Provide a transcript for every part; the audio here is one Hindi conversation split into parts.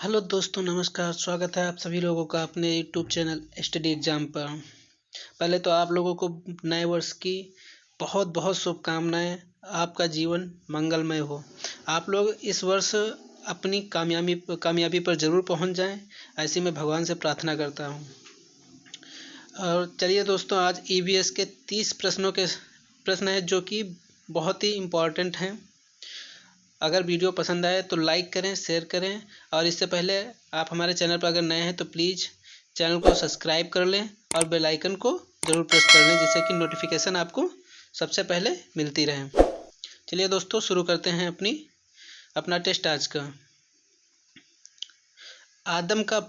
हेलो दोस्तों, नमस्कार। स्वागत है आप सभी लोगों का अपने यूट्यूब चैनल स्टडी एग्जाम पर। पहले तो आप लोगों को नए वर्ष की बहुत बहुत शुभकामनाएं। आपका जीवन मंगलमय हो। आप लोग इस वर्ष अपनी कामयाबी पर ज़रूर पहुंच जाएं, ऐसी मैं भगवान से प्रार्थना करता हूं। और चलिए दोस्तों, आज ईवीएस के 30 प्रश्न हैं जो कि बहुत ही इम्पोर्टेंट हैं। अगर वीडियो पसंद आए तो लाइक करें, शेयर करें। और इससे पहले आप हमारे चैनल पर अगर नए हैं तो प्लीज़ चैनल को सब्सक्राइब कर लें और बेल आइकन को ज़रूर प्रेस कर लें, जिससे कि नोटिफिकेशन आपको सबसे पहले मिलती रहे। चलिए दोस्तों, शुरू करते हैं अपना टेस्ट आज का। आदम का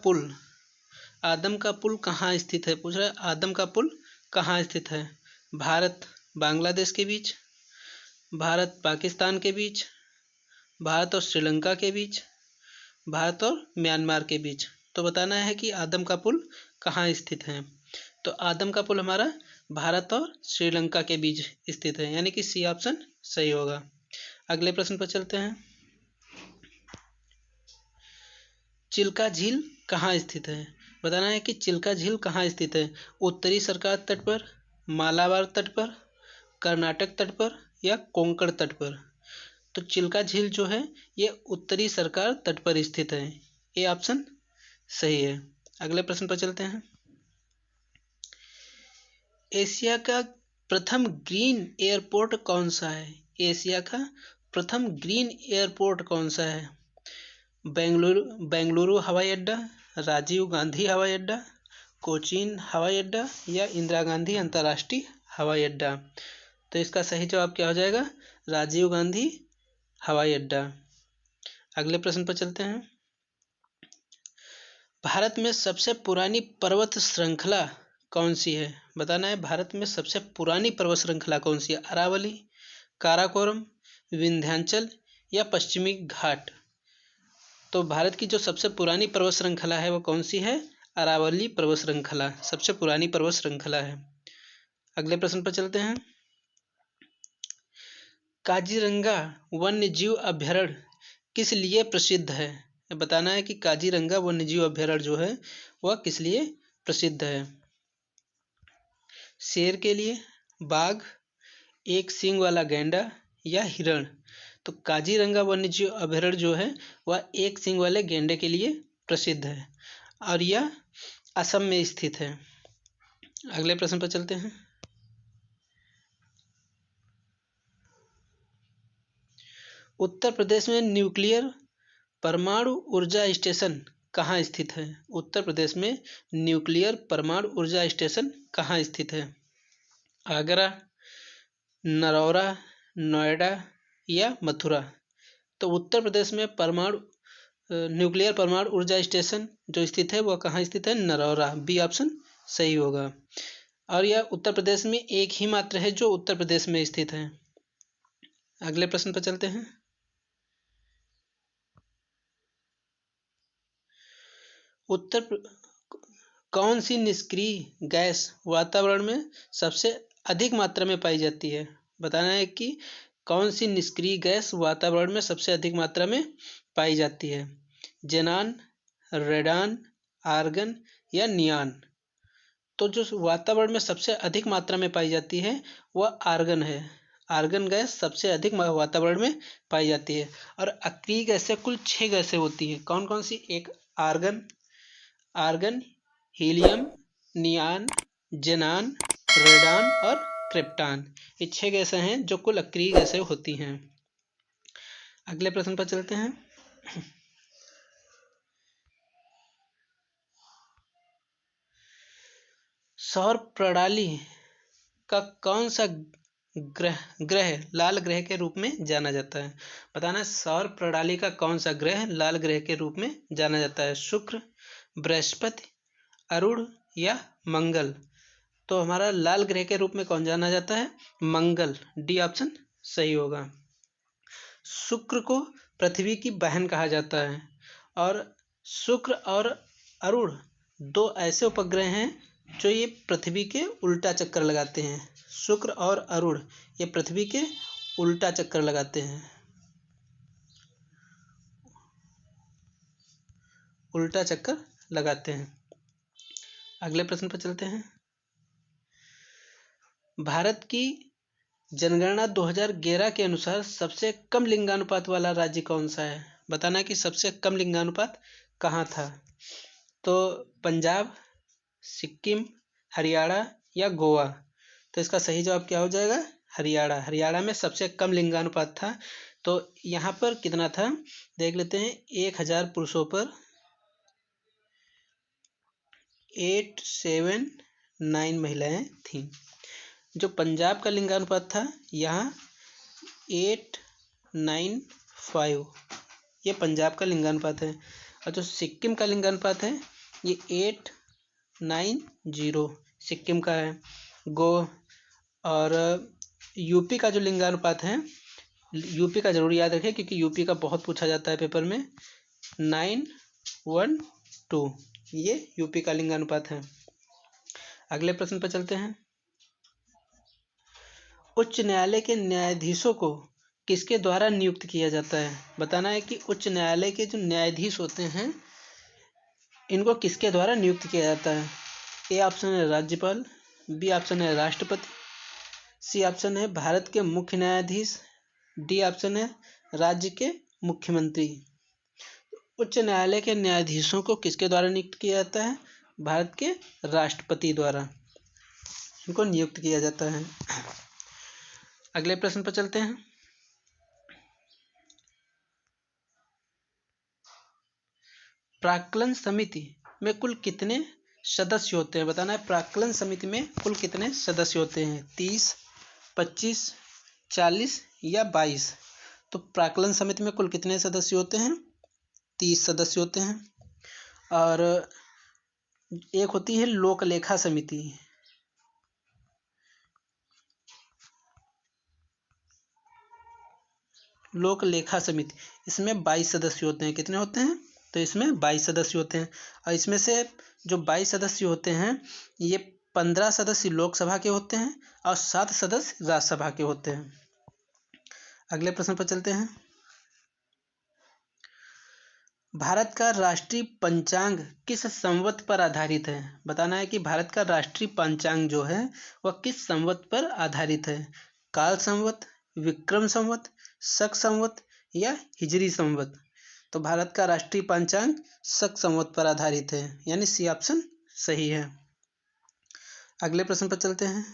पुल कहाँ स्थित है? पूछ रहा है आदम का पुल कहाँ स्थित है? भारत बांग्लादेश के बीच, भारत पाकिस्तान के बीच, भारत और श्रीलंका के बीच, भारत और म्यांमार के बीच। तो बताना है कि आदम का पुल कहाँ स्थित है। तो आदम का पुल हमारा भारत और श्रीलंका के बीच स्थित है, यानी कि सी ऑप्शन सही होगा। अगले प्रश्न पर चलते हैं। चिल्का झील कहाँ स्थित है? बताना है कि चिल्का झील कहाँ स्थित है। उत्तरी सरकार तट पर, मालाबार तट पर, कर्नाटक तट पर या कोंकण तट पर। तो चिल्का झील जो है ये उत्तरी सरकार तट पर स्थित है। ये ऑप्शन सही है। अगले प्रश्न पर चलते हैं। एशिया का प्रथम ग्रीन एयरपोर्ट कौन सा है? एशिया का प्रथम ग्रीन एयरपोर्ट कौन सा है? बेंगलुरु हवाई अड्डा, राजीव गांधी हवाई अड्डा, कोचीन हवाई अड्डा या इंदिरा गांधी अंतर्राष्ट्रीय हवाई अड्डा। तो इसका सही जवाब क्या हो जाएगा? राजीव गांधी हवाई अड्डा। अगले प्रश्न पर चलते हैं। भारत में सबसे पुरानी पर्वत श्रृंखला कौन सी है? बताना है भारत में सबसे पुरानी पर्वत श्रृंखला कौन सी है। अरावली, काराकोरम, विंध्याचल या पश्चिमी घाट। तो भारत की जो सबसे पुरानी पर्वत श्रृंखला है वो कौन सी है? अरावली पर्वत श्रृंखला सबसे पुरानी पर्वत श्रृंखला है। अगले प्रश्न पर चलते हैं। काजीरंगा वन्य जीव अभ्यारण्य किस लिए प्रसिद्ध है? बताना है कि काजीरंगा वन्य जीव अभ्यारण्य जो है वह किस लिए प्रसिद्ध है। शेर के लिए, बाघ, एक सींग वाला गैंडा या हिरण। तो काजीरंगा वन्य जीव अभ्यारण्य जो है वह एक सींग वाले गैंडे के लिए प्रसिद्ध है और यह असम में स्थित है। अगले प्रश्न पर चलते हैं। उत्तर प्रदेश में न्यूक्लियर परमाणु ऊर्जा स्टेशन कहाँ स्थित है? उत्तर प्रदेश में न्यूक्लियर परमाणु ऊर्जा स्टेशन कहाँ स्थित है? आगरा, नरौरा, नोएडा या मथुरा। तो उत्तर प्रदेश में न्यूक्लियर परमाणु ऊर्जा स्टेशन जो स्थित है वह कहाँ स्थित है? नरौरा। बी ऑप्शन सही होगा। और यह उत्तर प्रदेश में एक ही मात्र है जो उत्तर प्रदेश में स्थित है। अगले प्रश्न पर चलते हैं। कौन सी निष्क्रिय गैस वातावरण में सबसे अधिक मात्रा में पाई जाती है? बताना है कि कौन सी निष्क्रिय गैस वातावरण में सबसे अधिक मात्रा में पाई जाती है। जेनान, रेडान, आर्गन या नियान। तो जो वातावरण में सबसे अधिक मात्रा में पाई जाती है वह आर्गन है। आर्गन गैस सबसे अधिक वातावरण में पाई जाती है। और अक्रिय गैसें कुल 6 गैसें होती हैं। कौन कौन सी? एक आर्गन, हीलियम, नियान, जेनान, रेडान और क्रिप्टान। ये 6 गैसें हैं जो कुल अक्रिय गैसें होती हैं। अगले प्रश्न पर चलते हैं। सौर प्रणाली का कौन सा ग्रह लाल ग्रह के रूप में जाना जाता है? बताना है सौर प्रणाली का कौन सा ग्रह लाल ग्रह के रूप में जाना जाता है। शुक्र, बृहस्पति, अरुण या मंगल। तो हमारा लाल ग्रह के रूप में कौन जाना जाता है? मंगल। डी ऑप्शन सही होगा। शुक्र को पृथ्वी की बहन कहा जाता है। और शुक्र और अरुण 2 ऐसे उपग्रह हैं जो ये पृथ्वी के उल्टा चक्कर लगाते हैं। शुक्र और अरुण ये पृथ्वी के उल्टा चक्कर लगाते हैं। उल्टा चक्कर लगाते हैं। अगले प्रश्न पर चलते हैं। भारत की जनगणना 2011 के अनुसार सबसे कम लिंगानुपात वाला राज्य कौन सा है? बताना है कि सबसे कम लिंगानुपात कहाँ था। तो पंजाब, सिक्किम, हरियाणा या गोवा। तो इसका सही जवाब क्या हो जाएगा? हरियाणा। हरियाणा में सबसे कम लिंगानुपात था। तो यहाँ पर कितना था देख लेते हैं। 1000 पुरुषों पर 879 महिलाएं थीं। जो पंजाब का लिंगानुपात था यहाँ 895, ये पंजाब का लिंगानुपात है। और जो सिक्किम का लिंगानुपात है ये 890 सिक्किम का है। और यूपी का जो लिंगानुपात है, यूपी का जरूर याद रखें क्योंकि यूपी का बहुत पूछा जाता है पेपर में, 912, ये यूपी का लिंगानुपात है। अगले प्रश्न पर चलते हैं। उच्च न्यायालय के न्यायाधीशों को किसके द्वारा नियुक्त किया जाता है? बताना है कि उच्च न्यायालय के जो न्यायाधीश होते हैं इनको किसके द्वारा नियुक्त किया जाता है? ए ऑप्शन है राज्यपाल, बी ऑप्शन है राष्ट्रपति, सी ऑप्शन है भारत के मुख्य न्यायाधीश, डी ऑप्शन है राज्य के मुख्यमंत्री। उच्च न्यायालय के न्यायाधीशों को किसके द्वारा नियुक्त किया जाता है? भारत के राष्ट्रपति द्वारा इनको नियुक्त किया जाता है। अगले प्रश्न पर चलते हैं। प्राक्कलन समिति में कुल कितने सदस्य होते हैं? बताना है प्राक्कलन समिति में कुल कितने सदस्य होते हैं? 30, 25, 40 या 22। तो प्राक्कलन समिति में कुल कितने सदस्य होते हैं? 30 सदस्य होते हैं। और एक होती है लोक लेखा समिति, लोक लेखा समिति, इसमें 22 सदस्य होते हैं। कितने होते हैं? तो इसमें 22 सदस्य होते हैं। और इसमें से जो 22 सदस्य होते हैं ये 15 सदस्य लोकसभा के होते हैं और 7 सदस्य राज्यसभा के होते हैं। अगले प्रश्न पर चलते हैं। भारत का राष्ट्रीय पंचांग किस संवत पर आधारित है? बताना है कि भारत का राष्ट्रीय पंचांग जो है वह किस संवत पर आधारित है? काल संवत, विक्रम संवत, शक संवत या हिजरी संवत। तो भारत का राष्ट्रीय पंचांग शक संवत पर आधारित है, यानी सी ऑप्शन सही है। अगले प्रश्न पर चलते हैं।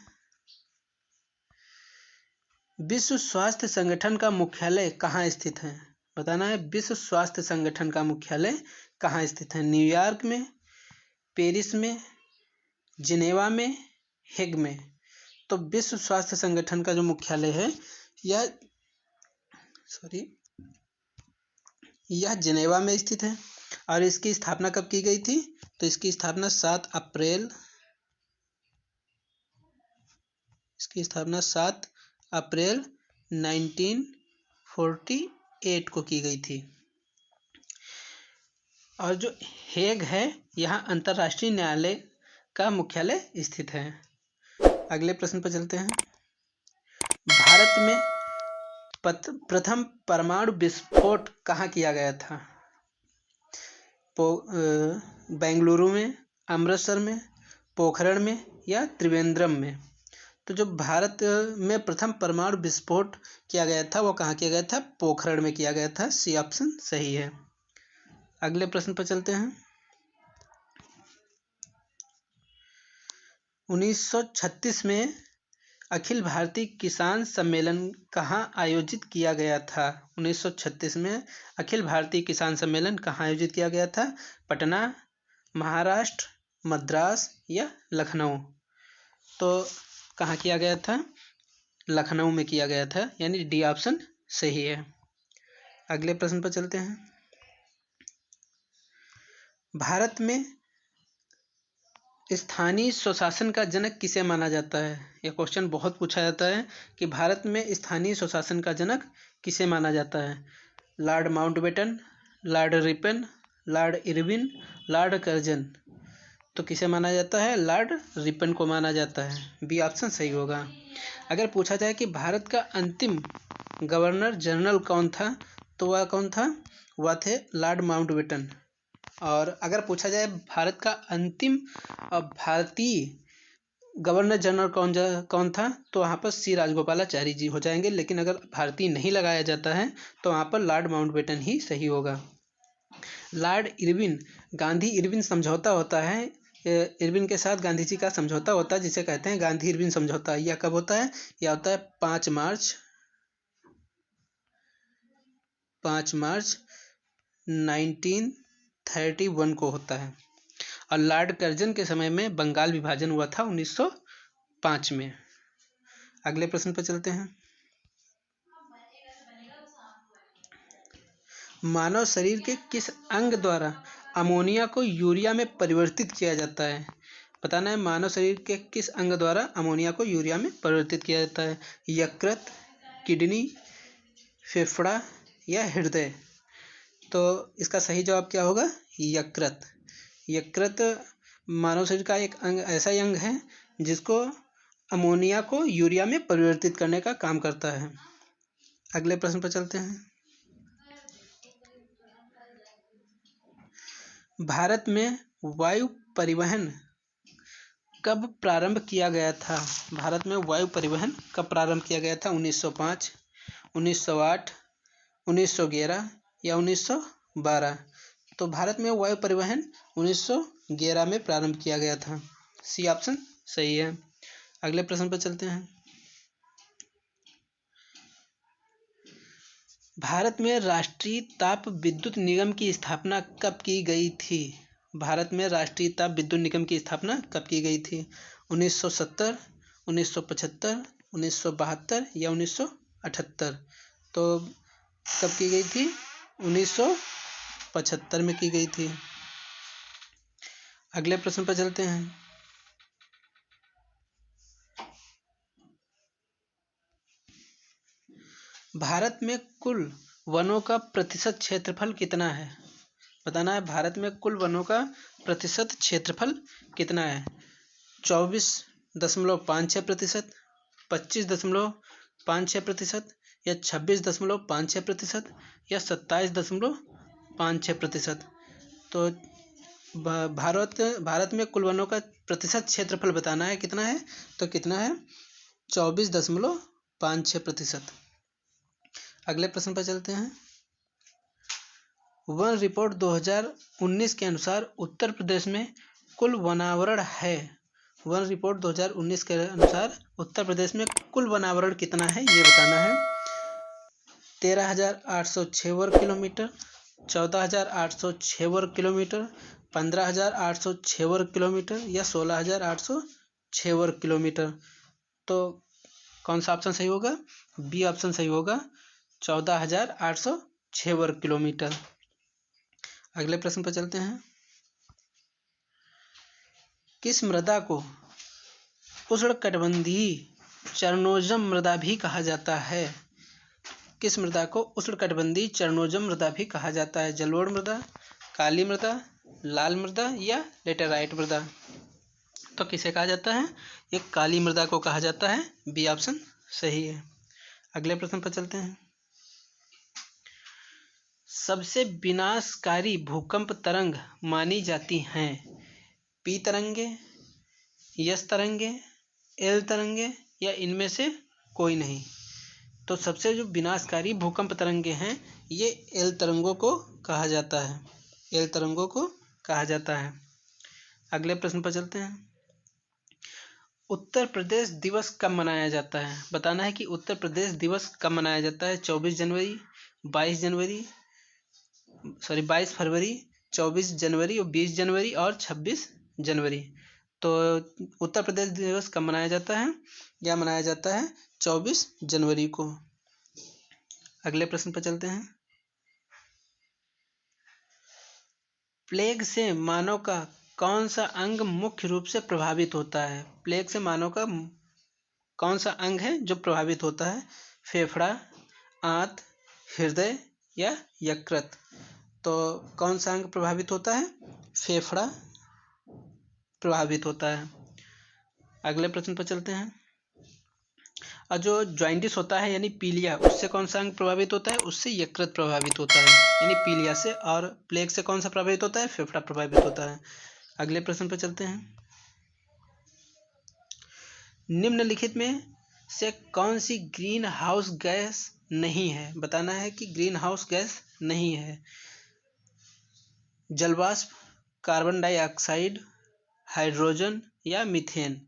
विश्व स्वास्थ्य संगठन का मुख्यालय कहाँ स्थित है? बताना है विश्व स्वास्थ्य संगठन का मुख्यालय कहाँ स्थित है? न्यूयॉर्क में, पेरिस में, जिनेवा में, हेग में। तो विश्व स्वास्थ्य संगठन का जो मुख्यालय है यह जिनेवा में स्थित है। और इसकी स्थापना कब की गई थी? तो इसकी स्थापना 7 अप्रैल 1948 को की गई थी। और जो हेग है यहाँ अंतर्राष्ट्रीय न्यायालय का मुख्यालय स्थित है। अगले प्रश्न पर चलते हैं। भारत में प्रथम परमाणु विस्फोट कहाँ किया गया था? बेंगलुरु में, अमृतसर में, पोखरण में या त्रिवेंद्रम में। तो जो भारत में प्रथम परमाणु विस्फोट किया गया था वो कहाँ किया गया था? पोखरण में किया गया था। सी ऑप्शन सही है। अगले प्रश्न पर चलते हैं। 1936 में अखिल भारतीय किसान सम्मेलन कहाँ आयोजित किया गया था? 1936 में अखिल भारतीय किसान सम्मेलन कहाँ आयोजित किया गया था? पटना, महाराष्ट्र, मद्रास या लखनऊ। तो कहाँ किया गया था? लखनऊ में किया गया था, यानी डी ऑप्शन सही है। अगले प्रश्न पर चलते हैं। भारत में स्थानीय स्वशासन का जनक किसे माना जाता है? यह क्वेश्चन बहुत पूछा जाता है कि भारत में स्थानीय स्वशासन का जनक किसे माना जाता है? Lord Mountbatten, Lord Ripon, Lord Irwin, Lord Curzon. तो किसे माना जाता है? लॉर्ड रिपन को माना जाता है। बी ऑप्शन सही होगा। अगर पूछा जाए कि भारत का अंतिम गवर्नर जनरल कौन था तो वह कौन था? वह थे लॉर्ड माउंटबेटन। और अगर पूछा जाए भारत का अंतिम भारतीय गवर्नर जनरल कौन था, तो वहाँ पर सी राजगोपालाचारी जी हो जाएंगे। लेकिन अगर भारतीय नहीं लगाया जाता है तो वहाँ पर लॉर्ड माउंटबेटन ही सही होगा। लॉर्ड इरविन, गांधी इरविन समझौता होता है, इरविन के साथ गांधी जी का समझौता होता है जिसे कहते हैं गांधी इरविन समझौता। यह कब होता है? यह होता है 5 मार्च 1931 को होता है। और लॉर्ड कर्जन के समय में बंगाल विभाजन हुआ था 1905 में। अगले प्रश्न पर चलते हैं। मानव शरीर के किस अंग द्वारा अमोनिया को यूरिया में परिवर्तित किया जाता है? बताना है मानव शरीर के किस अंग द्वारा अमोनिया को यूरिया में परिवर्तित किया जाता है? यकृत, किडनी, फेफड़ा या हृदय? तो इसका सही जवाब क्या होगा? यकृत। यकृत मानव शरीर का एक अंग, ऐसा अंग है जिसको अमोनिया को यूरिया में परिवर्तित करने का काम करता है। अगले प्रश्न पर चलते हैं। भारत में वायु परिवहन कब प्रारंभ किया गया था? भारत में वायु परिवहन कब प्रारंभ किया गया था? 1905, 1908, 1911 या 1912? तो भारत में वायु परिवहन 1911 में प्रारंभ किया गया था। सी ऑप्शन सही है। अगले प्रश्न पर चलते हैं। भारत में राष्ट्रीय ताप विद्युत निगम की स्थापना कब की गई थी? भारत में राष्ट्रीय ताप विद्युत निगम की स्थापना कब की गई थी? 1970, 1975, 1972 या 1978? तो कब की गई थी? 1975 में की गई थी। अगले प्रश्न पर चलते हैं। भारत में कुल वनों का प्रतिशत क्षेत्रफल कितना है? बताना है भारत में कुल वनों का प्रतिशत क्षेत्रफल कितना है? 24.56%, 25.56% या 26.56% या 27.56%? तो भारत में कुल वनों का प्रतिशत क्षेत्रफल बताना है कितना है? तो कितना है? 24.56%। अगले प्रश्न पर चलते हैं। वन रिपोर्ट 2019 के अनुसार उत्तर प्रदेश में कुल वनावरण है। वन रिपोर्ट 2019 के अनुसार उत्तर प्रदेश में कुल वनावरण कितना है ये बताना है। 13,806 वर्ग किलोमीटर, 14,806 वर्ग किलोमीटर, 15,806 वर्ग किलोमीटर या 16,806 वर्ग किलोमीटर? तो कौन सा ऑप्शन सही होगा? बी ऑप्शन सही होगा, 14,806 वर्ग किलोमीटर। अगले प्रश्न पर चलते हैं। किस मृदा को उष्णकटिबंधीय चरणोजम मृदा भी कहा जाता है? किस मृदा को उष्णकटिबंधीय चरणोजम मृदा भी कहा जाता है? जलोढ़ मृदा, काली मृदा, लाल मृदा या लेटेराइट मृदा? तो किसे कहा जाता है? ये काली मृदा को कहा जाता है। बी ऑप्शन सही है। अगले प्रश्न पर चलते हैं। सबसे विनाशकारी भूकंप तरंग मानी जाती हैं? पी तरंगे, एस तरंगे, एल तरंगे या इनमें से कोई नहीं? तो सबसे जो विनाशकारी भूकंप तरंगे हैं ये एल तरंगों को कहा जाता है। एल तरंगों को कहा जाता है। अगले प्रश्न पर चलते हैं। उत्तर प्रदेश दिवस कब मनाया जाता है? बताना है कि उत्तर प्रदेश दिवस कब मनाया जाता है। 24 जनवरी, 22 फरवरी, 24 जनवरी और 20 जनवरी और 26 जनवरी? तो उत्तर प्रदेश दिवस कब मनाया जाता है? यह मनाया जाता है 24 जनवरी को। अगले प्रश्न पर चलते हैं। प्लेग से मानव का कौन सा अंग मुख्य रूप से प्रभावित होता है? प्लेग से मानव का कौन सा अंग है जो प्रभावित होता है? फेफड़ा, आंत, हृदय या यकृत? तो कौन सा अंग प्रभावित होता है? फेफड़ा प्रभावित होता है। अगले प्रश्न पर चलते हैं। और जो जॉइंटिस होता है यानी पीलिया, उससे कौन सा अंग प्रभावित होता है? उससे यकृत प्रभावित होता है यानी पीलिया से। और प्लेग से कौन सा प्रभावित होता है? फेफड़ा प्रभावित होता है। अगले प्रश्न पर चलते हैं। निम्नलिखित में से कौन सी ग्रीन हाउस गैस नहीं है? बताना है कि ग्रीन हाउस गैस नहीं है। जलवाष्प, कार्बन डाइऑक्साइड, हाइड्रोजन या मीथेन।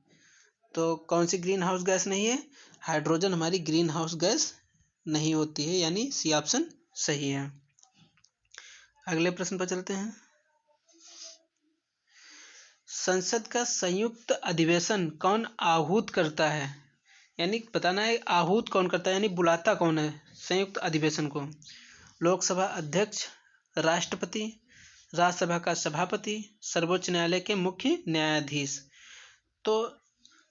तो कौन सी ग्रीन हाउस गैस नहीं है? हाइड्रोजन हमारी ग्रीन हाउस गैस नहीं होती है, यानी सी ऑप्शन सही है। अगले प्रश्न पर चलते हैं। संसद का संयुक्त अधिवेशन कौन आहूत करता है? यानी बताना है आहूत कौन करता है, यानी बुलाता कौन है संयुक्त अधिवेशन को? लोकसभा अध्यक्ष, राष्ट्रपति, राज्यसभा का सभापति, सर्वोच्च न्यायालय के मुख्य न्यायाधीश। तो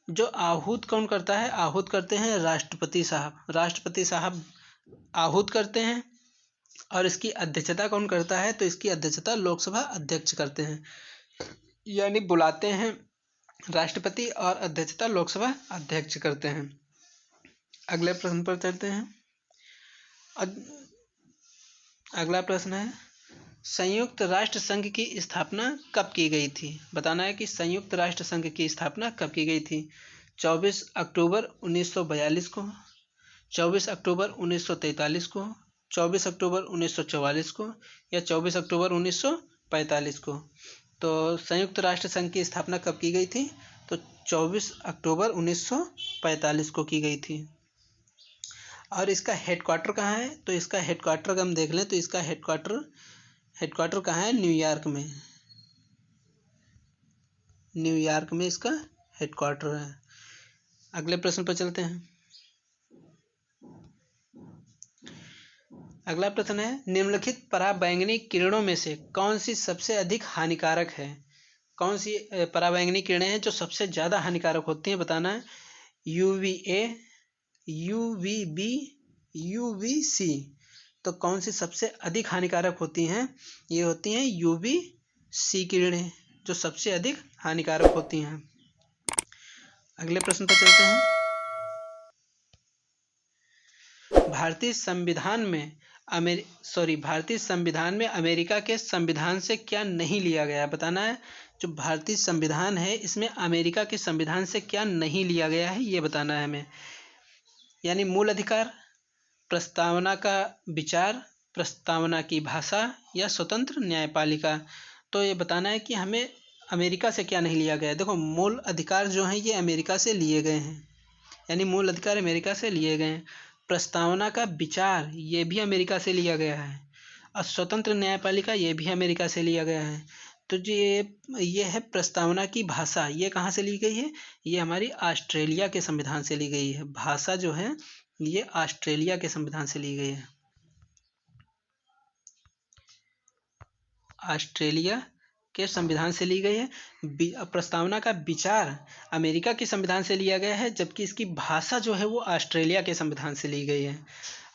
जो आहूत कौन करता है? आहूत करते हैं राष्ट्रपति साहब। राष्ट्रपति साहब आहूत करते हैं। और इसकी अध्यक्षता कौन करता है? तो इसकी अध्यक्षता लोकसभा अध्यक्ष करते हैं, यानी बुलाते हैं राष्ट्रपति और अध्यक्षता लोकसभा अध्यक्ष करते हैं। अगले प्रश्न पर चलते हैं। अगला प्रश्न है, संयुक्त राष्ट्र संघ की स्थापना कब की गई थी? बताना है कि संयुक्त राष्ट्र संघ की स्थापना कब की गई थी? 24 अक्टूबर 1942 को, 24 अक्टूबर 1943 को, 24 अक्टूबर 1944 को या 24 अक्टूबर 1945 को। तो संयुक्त राष्ट्र संघ की स्थापना कब की गई थी? तो 24 अक्टूबर 1945 को की गई थी। और इसका हेडक्वार्टर कहाँ है? तो इसका हेडक्वार्टर अगर हम देख लें तो इसका हेडक्वार्टर कहाँ है? न्यूयॉर्क में। न्यूयॉर्क में इसका हेडक्वार्टर है। अगले प्रश्न पर चलते हैं। अगला प्रश्न है, निम्नलिखित पराबैंगनी किरणों में से कौन सी सबसे अधिक हानिकारक है? कौन सी पराबैंगनी किरणें हैं जो सबसे ज़्यादा हानिकारक होती हैं? बताना है। UVA, UVB, UVC। तो कौन सी सबसे अधिक हानिकारक होती हैं? ये होती हैं UVC किरणें, जो सबसे अधिक हानिकारक होती हैं। अगले प्रश्न पर चलते हैं। भारतीय संविधान में अमेरिका के संविधान से क्या नहीं लिया गया? बताना है। जो भारतीय संविधान है इसमें अमेरिका के संविधान से क्या नहीं लिया गया है, ये बताना है हमें। यानी मूल अधिकार, प्रस्तावना का विचार, प्रस्तावना की भाषा या स्वतंत्र न्यायपालिका। तो ये बताना है कि हमें अमेरिका से क्या नहीं लिया गया। देखो, मूल अधिकार जो हैं ये अमेरिका से लिए गए हैं, यानी मूल अधिकार अमेरिका से लिए गए हैं। प्रस्तावना का विचार ये भी अमेरिका से लिया गया है, और स्वतंत्र न्यायपालिका ये भी अमेरिका से लिया गया है। तो जो ये है प्रस्तावना की भाषा, ये कहाँ से ली गई है? ये हमारी ऑस्ट्रेलिया के संविधान से ली गई है। भाषा जो है ये ऑस्ट्रेलिया के संविधान से ली गई है। ऑस्ट्रेलिया के संविधान से ली गई है। प्रस्तावना का विचार अमेरिका के संविधान से लिया गया है, जबकि इसकी भाषा जो है वो ऑस्ट्रेलिया के संविधान से ली गई है।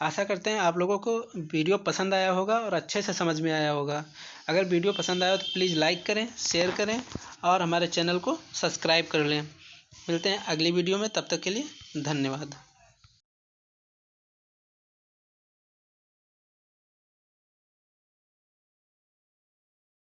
आशा करते हैं आप लोगों को वीडियो पसंद आया होगा और अच्छे से समझ में आया होगा। अगर वीडियो पसंद आया तो प्लीज़ लाइक करें, शेयर करें और हमारे चैनल को सब्सक्राइब कर लें। मिलते हैं अगली वीडियो में, तब तक के लिए धन्यवाद।